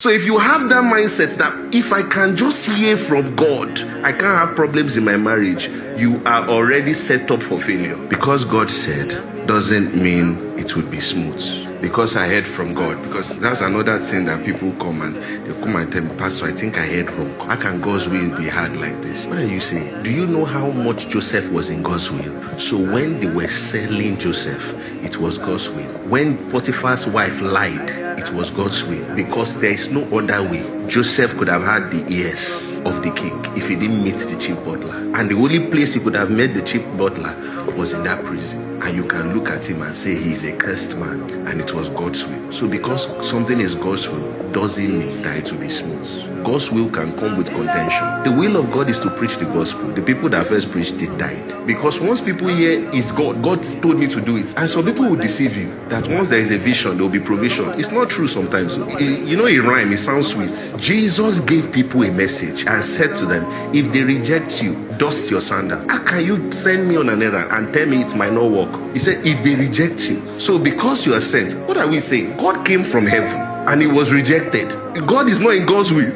So if you have that mindset that if I can just hear from God, I can't have problems in my marriage, you are already set up for failure. Because God said doesn't mean it would be smooth. Because I heard from God. Because that's another thing that people come and tell me, Pastor, I think I heard wrong. How can God's will be hard like this? What are you saying? Do you know how much Joseph was in God's will? So when they were selling Joseph, it was God's will. When Potiphar's wife lied, it was God's will. Because there is no other way. Joseph could have had the ears of the king if he didn't meet the chief butler. And the only place he could have met the chief butler was in that prison. And you can look at him and say he's a cursed man, and it was God's will. So because something is God's will doesn't mean that it will be smooth. God's will can come with contention. The will of God is to preach the gospel. The people that first preached it died. Because once people hear is God, God told me to do it. And some people will deceive you that once there is a vision, there will be provision. It's not true sometimes. You know, a rhyme, it sounds sweet. Jesus gave people a message and said to them, if they reject you, dust your sandal. How can you send me on an errand and tell me it might not work? He said, if they reject you. So because you are sent, what are we saying? God came from heaven and he was rejected. God is not in God's will.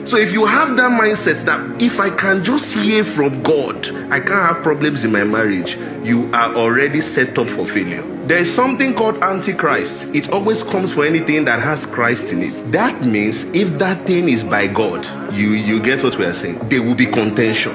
So if you have that mindset that if I can just hear from God, I can't have problems in my marriage, you are already set up for failure. There is something called Antichrist. It always comes for anything that has Christ in it. That means if that thing is by God, you get what we are saying. There will be contention.